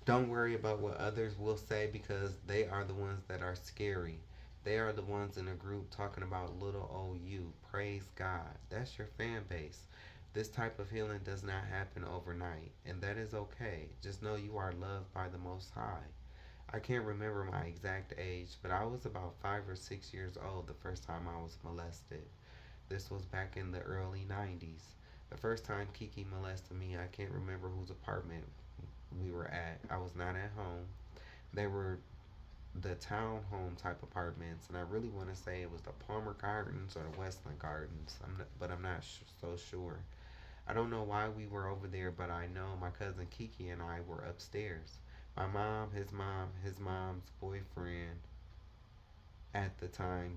Don't worry about what others will say because they are the ones that are scary. They are the ones in a group talking about little old you. Praise God. That's your fan base. This type of healing does not happen overnight, and that is okay. Just know you are loved by the Most High. I can't remember my exact age, but I was about 5 or 6 years old the first time I was molested. This was back in the early 90s. The first time Kiki molested me, I can't remember whose apartment we were at. I was not at home. They were the townhome type apartments, and I really want to say it was the Palmer Gardens or the Westland Gardens, but I'm not so sure. I don't know why we were over there, but I know my cousin Kiki and I were upstairs. My mom, his mom's boyfriend at the time,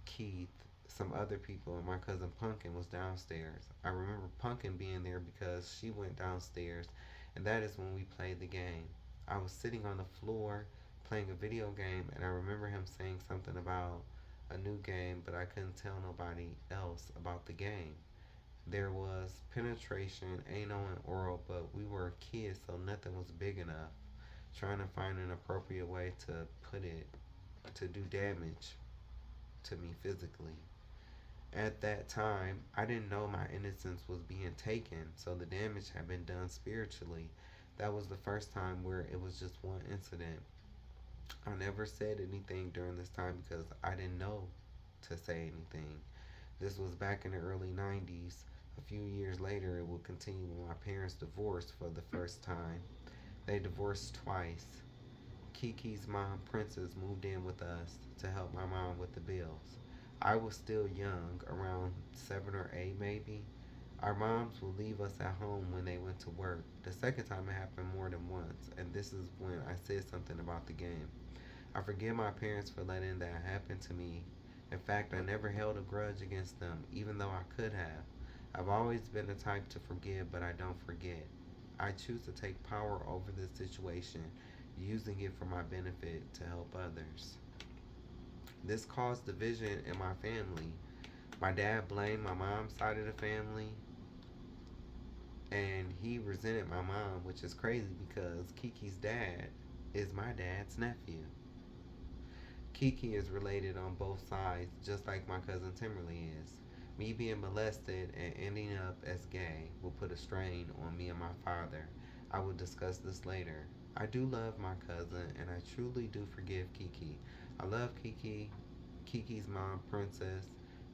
Keith, some other people, and my cousin Pumpkin was downstairs. I remember Pumpkin being there because she went downstairs, and that is when we played the game. I was sitting on the floor playing a video game, and I remember him saying something about a new game, but I couldn't tell nobody else about the game. There was penetration, anal, and oral, but we were kids, so nothing was big enough. Trying to find an appropriate way to put it to do damage to me physically. At that time, I didn't know my innocence was being taken, so the damage had been done spiritually. That was the first time where it was just one incident. I never said anything during this time because I didn't know to say anything. This was back in the early 90s. A few years later, it would continue when my parents divorced for the first time. They divorced twice. Kiki's mom, Princess, moved in with us to help my mom with the bills. I was still young, around 7 or 8 maybe. Our moms would leave us at home when they went to work. The second time it happened more than once, and this is when I said something about the game. I forgive my parents for letting that happen to me. In fact, I never held a grudge against them, even though I could have. I've always been the type to forgive, but I don't forget. I choose to take power over this situation, using it for my benefit to help others. This caused division in my family. My dad blamed my mom's side of the family, and he resented my mom, which is crazy because Kiki's dad is my dad's nephew. Kiki is related on both sides, just like my cousin Timberly is. Me being molested and ending up as gay will put a strain on me and my father. I will discuss this later. I do love my cousin and I truly do forgive Kiki. I love Kiki, Kiki's mom, Princess,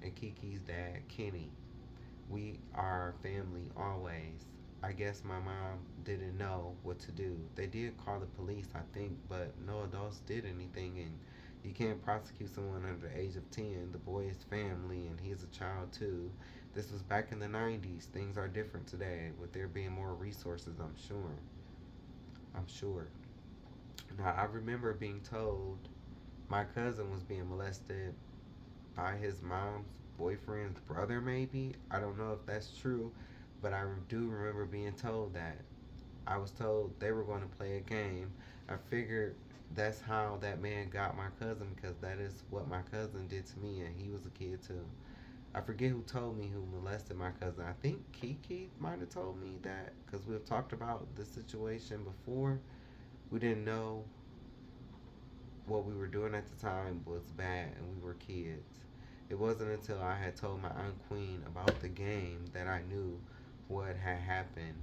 and Kiki's dad, Kenny. We are family always. I guess my mom didn't know what to do. They did call the police, I think, but no adults did anything, and you can't prosecute someone under the age of 10. The boy is family, and he's a child too. This was back in the 90s. Things are different today, with there being more resources, I'm sure. I'm sure. Now, I remember being told my cousin was being molested by his mom's boyfriend's brother, maybe. I don't know if that's true, but I do remember being told that. I was told they were going to play a game. I figured that's how that man got my cousin because that is what my cousin did to me, and he was a kid too. I forget who told me who molested my cousin. I think Kiki might have told me that because we've talked about this situation before. We didn't know what we were doing at the time was bad and we were kids. It wasn't until I had told my Aunt Queen about the game that I knew what had happened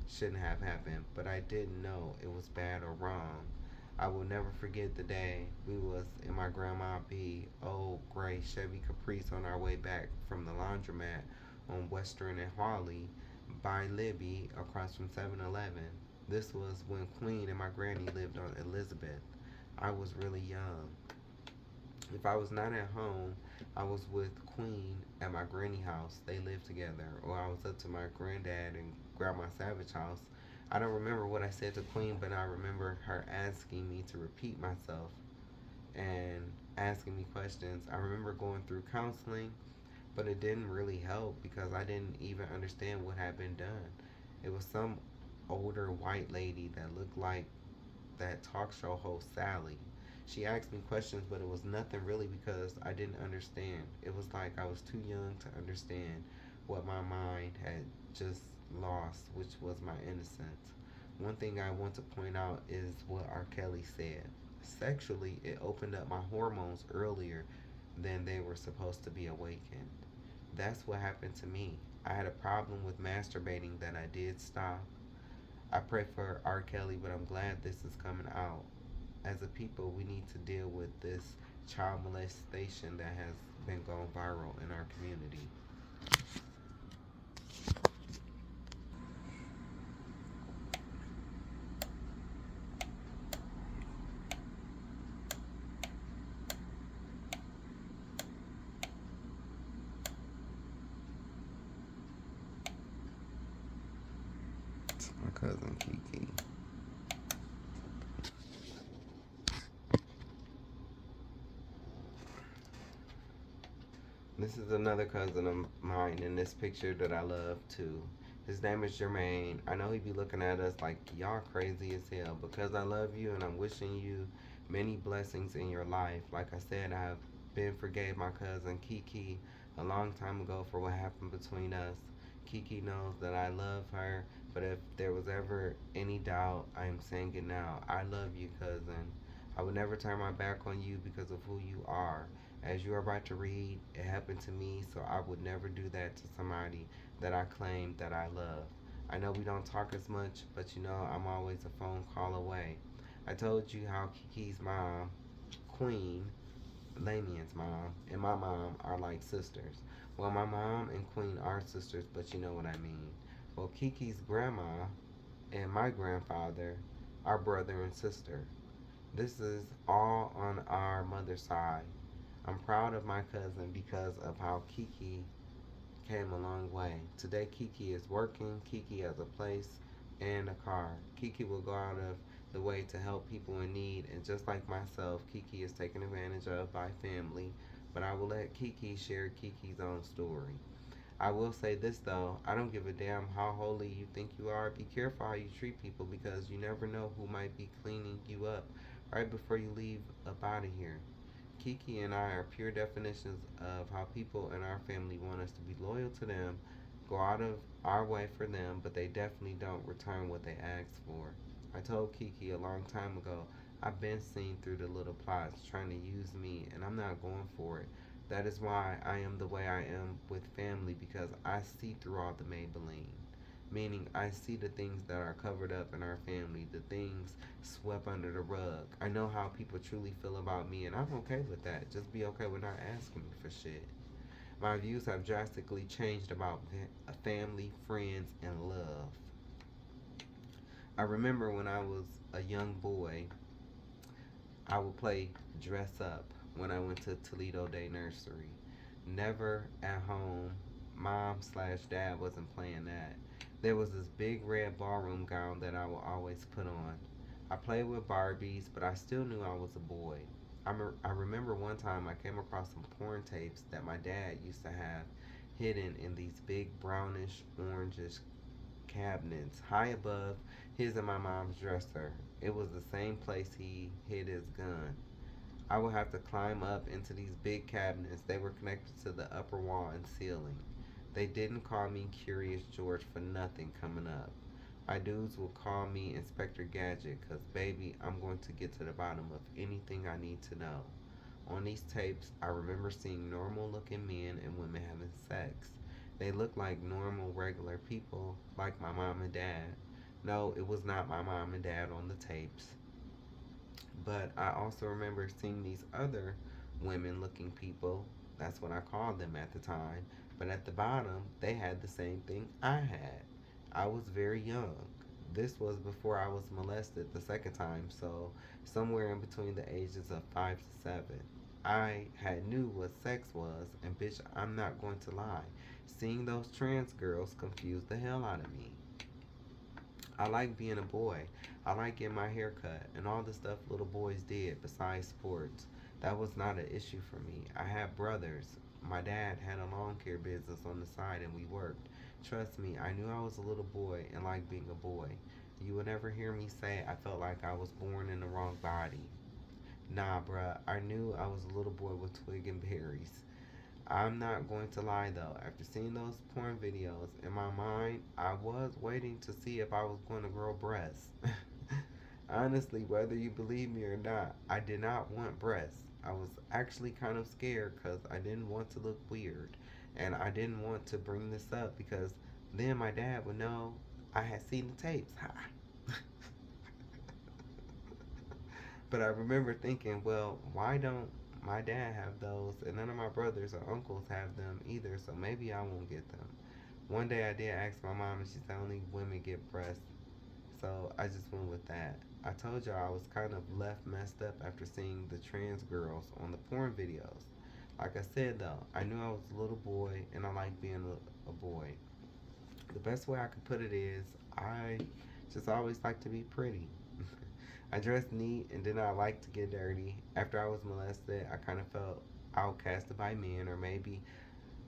shouldn't have happened, but I didn't know it was bad or wrong. I will never forget the day we was in my grandma B old gray Chevy Caprice on our way back from the laundromat on Western and Harley by Libby across from 7-Eleven. This was when Queen and my granny lived on Elizabeth. I was really young. If I was not at home, I was with Queen at my granny house. They lived together. Or I was up to my granddad and grandma Savage house. I don't remember what I said to Queen, but I remember her asking me to repeat myself and asking me questions. I remember going through counseling, but it didn't really help because I didn't even understand what had been done. It was some older white lady that looked like that talk show host Sally. She asked me questions, but it was nothing really because I didn't understand. It was like I was too young to understand what my mind had just lost, which was my innocence. One thing I want to point out is what R. Kelly said. Sexually, it opened up my hormones earlier than they were supposed to be awakened. That's what happened to me. I had a problem with masturbating that I did stop. I pray for R. Kelly, but I'm glad this is coming out. As a people, we need to deal with this child molestation that has been going viral in our community. My cousin Kiki. This is another cousin of mine in this picture that I love too. His name is Jermaine. I know he be looking at us like y'all crazy as hell because I love you and I'm wishing you many blessings in your life. Like I said, I've been forgave my cousin Kiki a long time ago for what happened between us. Kiki knows that I love her, but if there was ever any doubt, I am saying it now. I love you, cousin. I would never turn my back on you because of who you are. As you are about to read, it happened to me, so I would never do that to somebody that I claim that I love. I know we don't talk as much, but you know I'm always a phone call away. I told you how Kiki's mom, Queen, Lamian's mom, and my mom are like sisters. Well, my mom and Queen are sisters, but you know what I mean. Well, Kiki's grandma and my grandfather are brother and sister. This is all on our mother's side. I'm proud of my cousin because of how Kiki came a long way. Today, Kiki is working. Kiki has a place and a car. Kiki will go out of the way to help people in need, and just like myself, Kiki is taken advantage of by family. But I will let Kiki share Kiki's own story. I will say this though, I don't give a damn how holy you think you are. Be careful how you treat people because you never know who might be cleaning you up right before you leave up out of here. Kiki and I are pure definitions of how people in our family want us to be loyal to them, go out of our way for them, but they definitely don't return what they ask for. I told Kiki a long time ago, I've been seen through the little plots trying to use me, and I'm not going for it. That is why I am the way I am with family because I see through all the Maybelline. Meaning, I see the things that are covered up in our family, the things swept under the rug. I know how people truly feel about me, and I'm okay with that. Just be okay with not asking me for shit. My views have drastically changed about family, friends, and love. I remember when I was a young boy, I would play dress up when I went to Toledo Day Nursery. Never at home. Mom slash dad wasn't playing that. There was this big red ballroom gown that I would always put on. I played with Barbies, but I still knew I was a boy. I remember one time I came across some porn tapes that my dad used to have hidden in these big brownish, orangish cabinets high above his and my mom's dresser. It was the same place he hid his gun. I would have to climb up into these big cabinets. They were connected to the upper wall and ceiling. They didn't call me Curious George for nothing coming up. My dudes will call me Inspector Gadget because, baby, I'm going to get to the bottom of anything I need to know. On these tapes, I remember seeing normal looking men and women having sex. They looked like normal, regular people, like my mom and dad. No, it was not my mom and dad on the tapes. But I also remember seeing these other women looking people. That's what I called them at the time. But at the bottom, they had the same thing I had. I was very young. This was before I was molested the second time, so somewhere in between the ages of 5 to 7. I had knew what sex was, and bitch, I'm not going to lie. Seeing those trans girls confused the hell out of me. I like being a boy. I like getting my hair cut and all the stuff little boys did besides sports. That was not an issue for me. I had brothers. My dad had a lawn care business on the side and we worked. Trust me, I knew I was a little boy and liked being a boy. You would never hear me say I felt like I was born in the wrong body. Nah, bruh, I knew I was a little boy with twig and berries. I'm not going to lie though, after seeing those porn videos, in my mind, I was waiting to see if I was going to grow breasts. Honestly, whether you believe me or not, I did not want breasts. I was actually kind of scared because I didn't want to look weird. And I didn't want to bring this up because then my dad would know I had seen the tapes. But I remember thinking, well, why don't my dad have those and none of my brothers or uncles have them either, so maybe I won't get them. One day I did ask my mom and she said only women get breasts, so I just went with that. I told y'all I was kind of left messed up after seeing the trans girls on the porn videos. Like I said though, I knew I was a little boy and I liked being a boy. The best way I could put it is I just always like to be pretty. I dressed neat and did not like to get dirty. After I was molested, I kind of felt outcasted by men, or maybe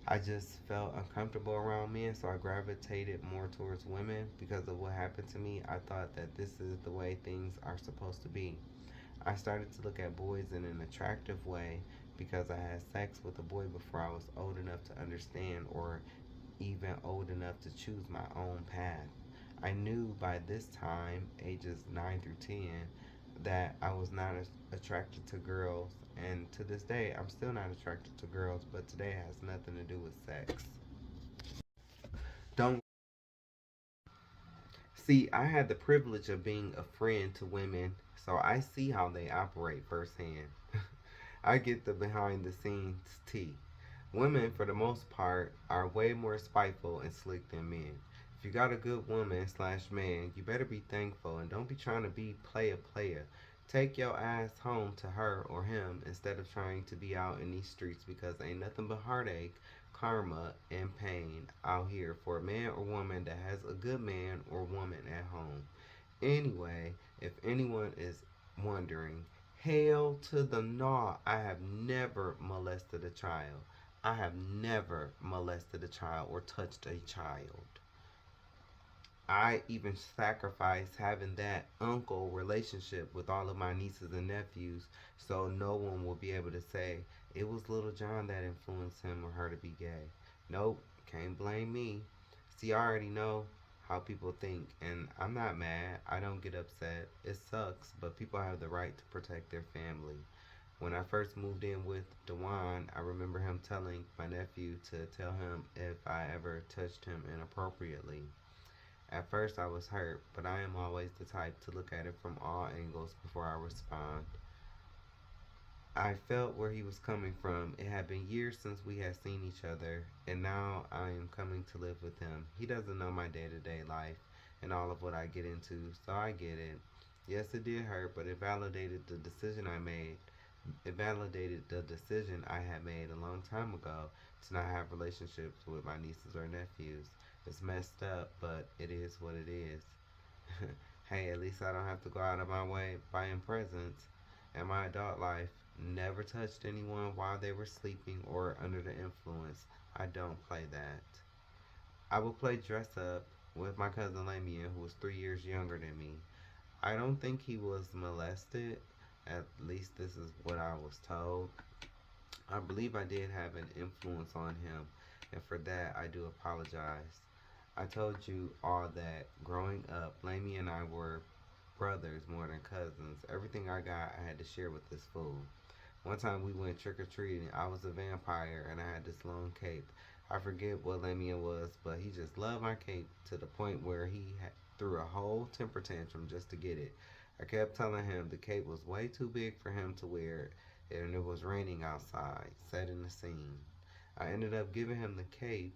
I just felt uncomfortable around men, so I gravitated more towards women because of what happened to me. I thought that this is the way things are supposed to be. I started to look at boys in an attractive way because I had sex with a boy before I was old enough to understand or even old enough to choose my own path. I knew by this time, ages 9 through 10, that I was not attracted to girls, and to this day, I'm still not attracted to girls, but today it has nothing to do with sex. Don't see, I had the privilege of being a friend to women, so I see how they operate firsthand. I get the behind the scenes tea. Women, for the most part, are way more spiteful and slick than men. If you got a good woman slash man, you better be thankful and don't be trying to be player. Take your ass home to her or him instead of trying to be out in these streets because ain't nothing but heartache, karma, and pain out here for a man or woman that has a good man or woman at home. Anyway, if anyone is wondering, hail to the gnaw. I have never molested a child. I have never molested a child or touched a child. I even sacrificed having that uncle relationship with all of my nieces and nephews so no one will be able to say it was little John that influenced him or her to be gay. Nope, can't blame me. See, I already know how people think, and I'm not mad. I don't get upset. It sucks, but people have the right to protect their family. When I first moved in with Dewan, I remember him telling my nephew to tell him if I ever touched him inappropriately. At first, I was hurt, but I am always the type to look at it from all angles before I respond. I felt where he was coming from. It had been years since we had seen each other, and now I am coming to live with him. He doesn't know my day to day life and all of what I get into, so I get it. Yes, it did hurt, but it validated the decision I made. It validated the decision I had made a long time ago to not have relationships with my nieces or nephews. It's messed up, but it is what it is. Hey, at least I don't have to go out of my way buying presents. In my adult life, never touched anyone while they were sleeping or under the influence. I don't play that. I will play dress up with my cousin Lamia, who was 3 years younger than me. I don't think he was molested. At least this is what I was told. I believe I did have an influence on him, and for that I do apologize. I told you all that growing up, Lammy and I were brothers more than cousins. Everything I got, I had to share with this fool. One time we went trick or treating. I was a vampire and I had this long cape. I forget what Lamia was, but he just loved my cape to the point where threw a whole temper tantrum just to get it. I kept telling him the cape was way too big for him to wear and it was raining outside, setting the scene. I ended up giving him the cape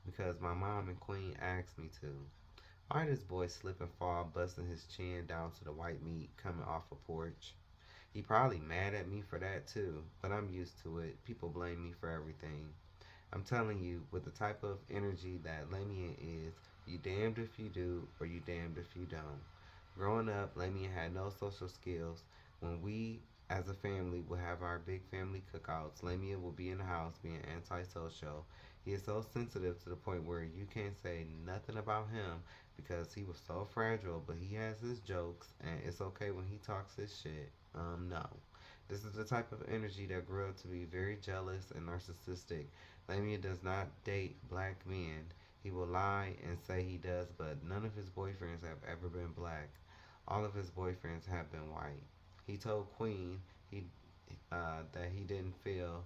because my mom and Queen asked me to. Why this boy slip and fall, busting his chin down to the white meat coming off a porch? He probably mad at me for that too, but I'm used to it. People blame me for everything. I'm telling you, with the type of energy that Lamia is, you damned if you do or you damned if you don't. Growing up, Lamia had no social skills. When we as a family would have our big family cookouts, Lamia would be in the house being antisocial. He is so sensitive to the point where you can't say nothing about him because he was so fragile, but he has his jokes and it's okay when he talks his shit. No. This is the type of energy that grew up to be very jealous and narcissistic. Lamia does not date black men. He will lie and say he does, but none of his boyfriends have ever been black. All of his boyfriends have been white. He told Queen he that he didn't feel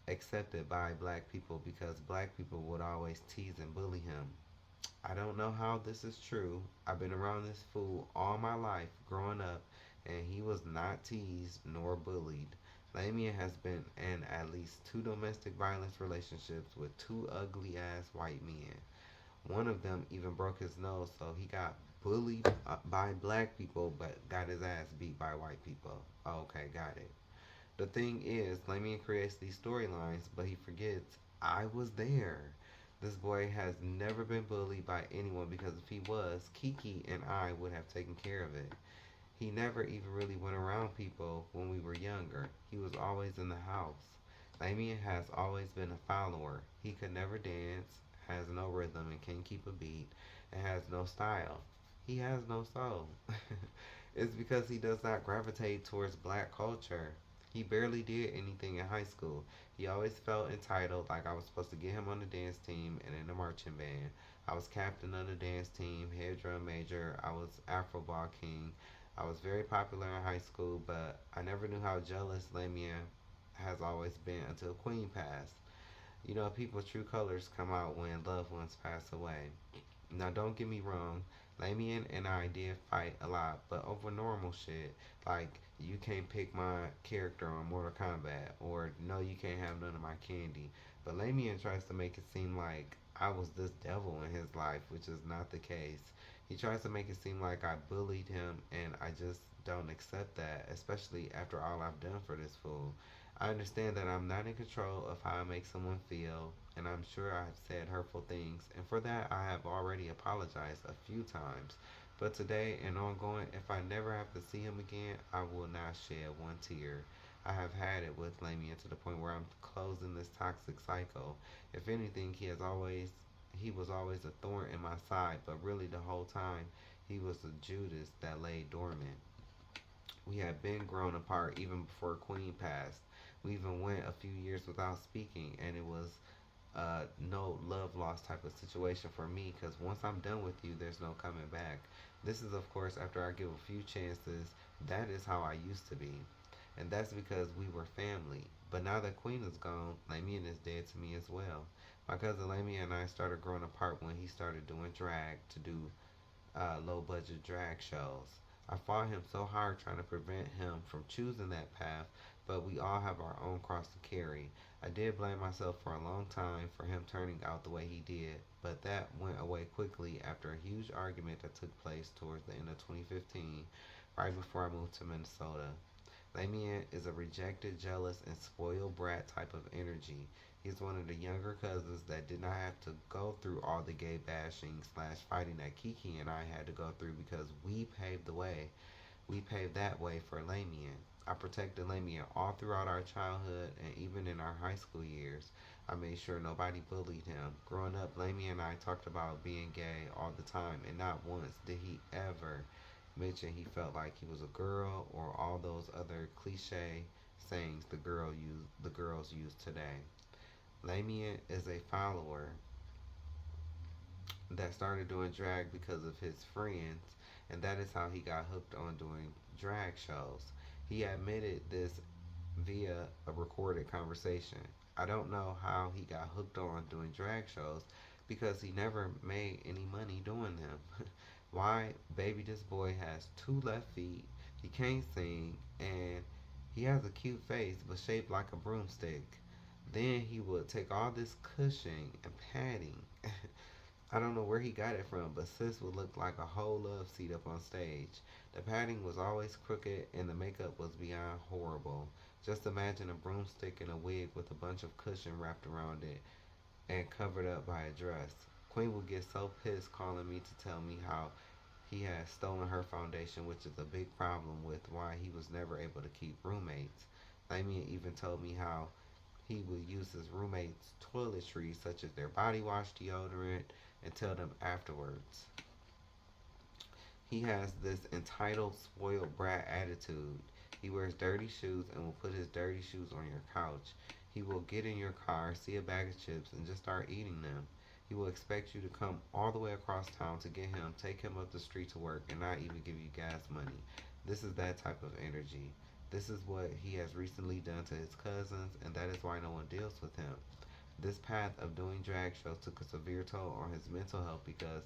accepted by black people because black people would always tease and bully him. I don't know how this is true. I've been around this fool all my life growing up, and he was not teased nor bullied. Lamia has been in at least two domestic violence relationships with two ugly ass white men. One of them even broke his nose, so he got bullied by black people but got his ass beat by white people. Okay, got it. The thing is, Lamien creates these storylines, but he forgets I was there. This boy has never been bullied by anyone because if he was, Kiki and I would have taken care of it. He never even really went around people when we were younger. He was always in the house. Lamien has always been a follower. He could never dance, has no rhythm and can't keep a beat, and has no style. He has no soul. It's because he does not gravitate towards black culture. He barely did anything in high school. He always felt entitled, like I was supposed to get him on the dance team and in the marching band. I was captain of the dance team, head drum major. I was Afro ball king. I was very popular in high school, but I never knew how jealous Lamia has always been until Queen passed. You know, people's true colors come out when loved ones pass away. Now, don't get me wrong, Lamien and I did fight a lot, but over normal shit, like you can't pick my character on Mortal Kombat, or no, you can't have none of my candy. But Lamien tries to make it seem like I was this devil in his life, which is not the case. He tries to make it seem like I bullied him, and I just don't accept that, especially after all I've done for this fool. I understand that I'm not in control of how I make someone feel, and I'm sure I've said hurtful things, and for that I have already apologized a few times. But today and ongoing, if I never have to see him again, I will not shed one tear. I have had it with Lamia to the point where I'm closing this toxic cycle. If anything, he was always a thorn in my side, but really the whole time he was a Judas that lay dormant. We had been grown apart even before Queen passed. We even went a few years without speaking, and it was no love lost type of situation for me because once I'm done with you, there's no coming back. This is, of course, after I give a few chances. That is how I used to be. And that's because we were family. But now that Queen is gone, Lamien is dead to me as well. My cousin Lamien and I started growing apart when he started doing drag to do low budget drag shows. I fought him so hard trying to prevent him from choosing that path, but we all have our own cross to carry. I did blame myself for a long time for him turning out the way he did, but that went away quickly after a huge argument that took place towards the end of 2015, right before I moved to Minnesota. Lamien is a rejected, jealous, and spoiled brat type of energy. He's one of the younger cousins that did not have to go through all the gay bashing slash fighting that Kiki and I had to go through because we paved the way. We paved that way for Lamien. I protected Lamien all throughout our childhood and even in our high school years. I made sure nobody bullied him. Growing up, Lamien and I talked about being gay all the time, and not once did he ever mention he felt like he was a girl or all those other cliche sayings the girls use today. Lamien is a follower that started doing drag because of his friends, and that is how he got hooked on doing drag shows. He admitted this via a recorded conversation. I don't know how he got hooked on doing drag shows because he never made any money doing them. Why, baby, this boy has two left feet, he can't sing, and he has a cute face but shaped like a broomstick. Then he would take all this cushioning and padding. I don't know where he got it from, but sis would look like a whole love seat up on stage. The padding was always crooked and the makeup was beyond horrible. Just imagine a broomstick and a wig with a bunch of cushion wrapped around it and covered up by a dress. Queen would get so pissed calling me to tell me how he had stolen her foundation, which is a big problem with why he was never able to keep roommates. Lamien even told me how he would use his roommates' toiletries, such as their body wash, deodorant, and tell them afterwards. He has this entitled, spoiled brat attitude. He wears dirty shoes and will put his dirty shoes on your couch. He will get in your car, see a bag of chips, and just start eating them. He will expect you to come all the way across town to get him, take him up the street to work, and not even give you gas money. This is that type of energy. This is what he has recently done to his cousins, and that is why no one deals with him. This path of doing drag shows took a severe toll on his mental health because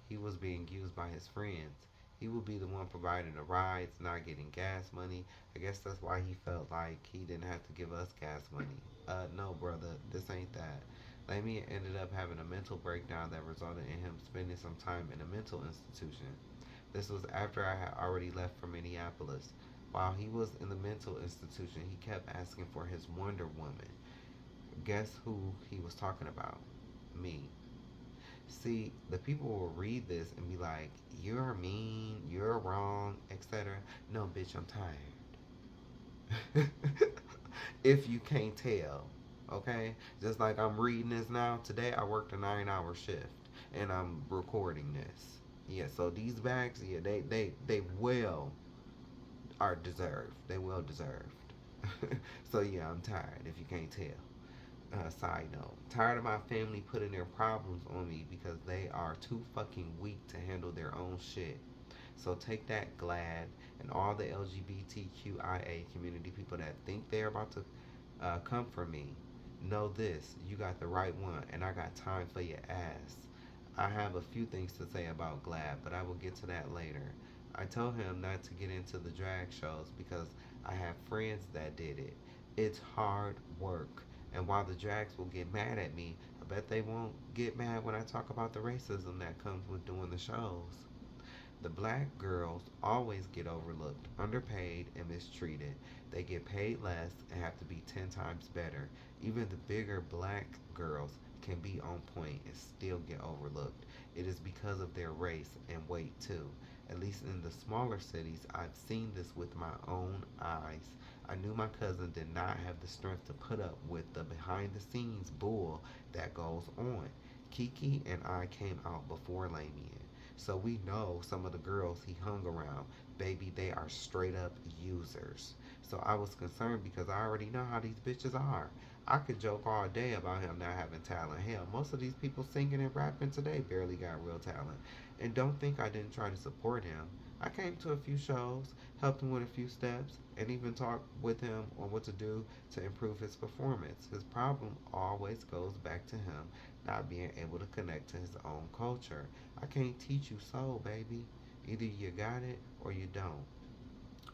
he was being used by his friends. He would be the one providing the rides, not getting gas money. I guess that's why he felt like he didn't have to give us gas money. No, brother, this ain't that. Lamia ended up having a mental breakdown that resulted in him spending some time in a mental institution. This was after I had already left for Minneapolis. While he was in the mental institution, he kept asking for his Wonder Woman. Guess who he was talking about? Me. See, the people will read this and be like, "You're mean, you're wrong, etc." No, bitch, I'm tired. If you can't tell, okay? Just like I'm reading this now. Today I worked a 9-hour shift and I'm recording this. Yeah, so these bags, yeah, they well are deserved. They well deserved. So yeah, I'm tired if you can't tell. Side note, tired of my family putting their problems on me because they are too fucking weak to handle their own shit. So take that, Glad, and all the LGBTQIA community people that think they're about to come for me. Know this, you got the right one, and I got time for your ass. I have a few things to say about Glad, but I will get to that later. I told him not to get into the drag shows because I have friends that did it. It's hard work. And while the drags will get mad at me, I bet they won't get mad when I talk about the racism that comes with doing the shows. The black girls always get overlooked, underpaid, and mistreated. They get paid less and have to be 10 times better. Even the bigger black girls can be on point and still get overlooked. It is because of their race and weight, too. At least in the smaller cities, I've seen this with my own eyes. I knew my cousin did not have the strength to put up with the behind the scenes bull that goes on. Kiki and I came out before Lamien. So we know some of the girls he hung around. Baby, they are straight up users. So I was concerned because I already know how these bitches are. I could joke all day about him not having talent. Hell, most of these people singing and rapping today barely got real talent. And don't think I didn't try to support him. I came to a few shows, helped him with a few steps, and even talked with him on what to do to improve his performance. His problem always goes back to him not being able to connect to his own culture. I can't teach you soul, baby. Either you got it or you don't.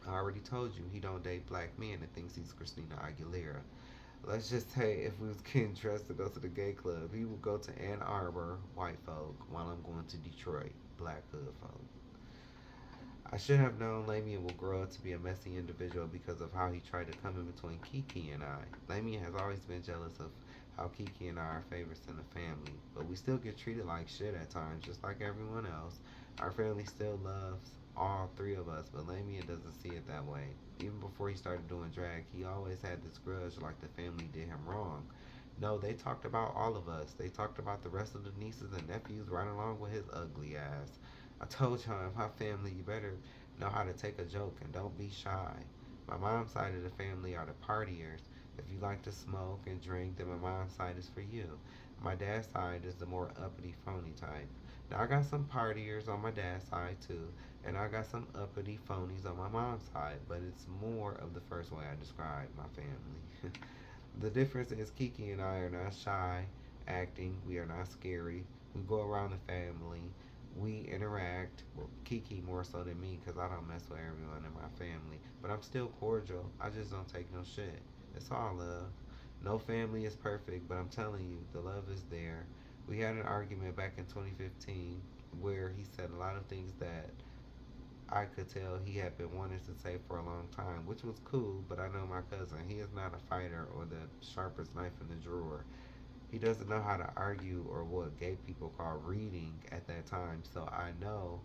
I already told you he don't date black men and thinks he's Christina Aguilera. Let's just say if we was getting dressed to go to the gay club, he would go to Ann Arbor, white folk, while I'm going to Detroit, black hood folk. I should have known Lamien will grow up to be a messy individual because of how he tried to come in between Kiki and I. Lamien has always been jealous of how Kiki and I are favorites in the family, but we still get treated like shit at times, just like everyone else. Our family still loves all three of us, but Lamien doesn't see it that way. Even before he started doing drag, he always had this grudge like the family did him wrong. No, they talked about all of us. They talked about the rest of the nieces and nephews right along with his ugly ass. I told y'all in my family, you better know how to take a joke and don't be shy. My mom's side of the family are the partiers. If you like to smoke and drink, then my mom's side is for you. My dad's side is the more uppity, phony type. Now, I got some partiers on my dad's side too, and I got some uppity phonies on my mom's side, but it's more of the first way I describe my family. The difference is Kiki and I are not shy, acting, we are not scary. We go around the family, we interact. Well, Kiki more so than me because I don't mess with everyone in my family. But I'm still cordial. I just don't take no shit. It's all love. No family is perfect, but I'm telling you, the love is there. We had an argument back in 2015 where he said a lot of things that I could tell he had been wanting to say for a long time, which was cool, but I know my cousin. He is not a fighter or the sharpest knife in the drawer. He doesn't know how to argue or what gay people call reading at that time. So I know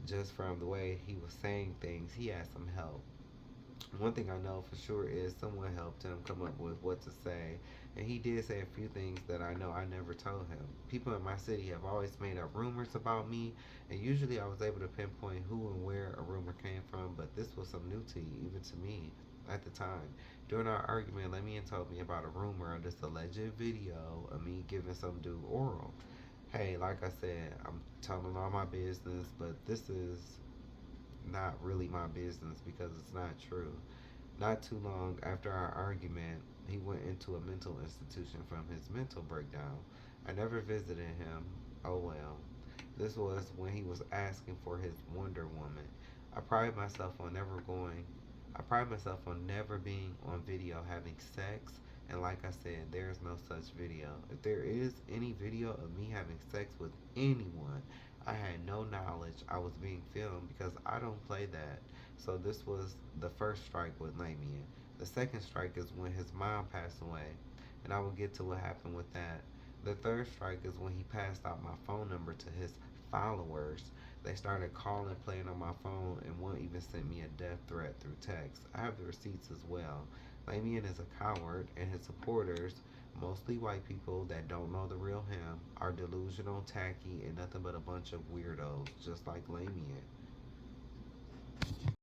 just from the way he was saying things, he had some help. One thing I know for sure is someone helped him come up with what to say, and he did say a few things that I know I never told him. People in my city have always made up rumors about me, and usually I was able to pinpoint who and where a rumor came from, but this was some new tea, even to me at the time. During our argument, Lamian told me about a rumor of this alleged video of me giving some dude oral. Hey, like I said, I'm telling all my business, but this is not really my business because it's not true. Not too long after our argument, he went into a mental institution from his mental breakdown. I never visited him. Oh well. This was when he was asking for his Wonder Woman. I pride myself on never going. I pride myself on never being on video having sex. And like I said, there is no such video. If there is any video of me having sex with anyone, I had no knowledge I was being filmed because I don't play that. So this was the first strike with Lamien. The second strike is when his mom passed away, and I will get to what happened with that. The third strike is when he passed out my phone number to his followers. They started calling, playing on my phone, and one even sent me a death threat through text. I have the receipts as well. Lamien is a coward, and his supporters, mostly white people that don't know the real him, are delusional, tacky, and nothing but a bunch of weirdos, just like Lamien.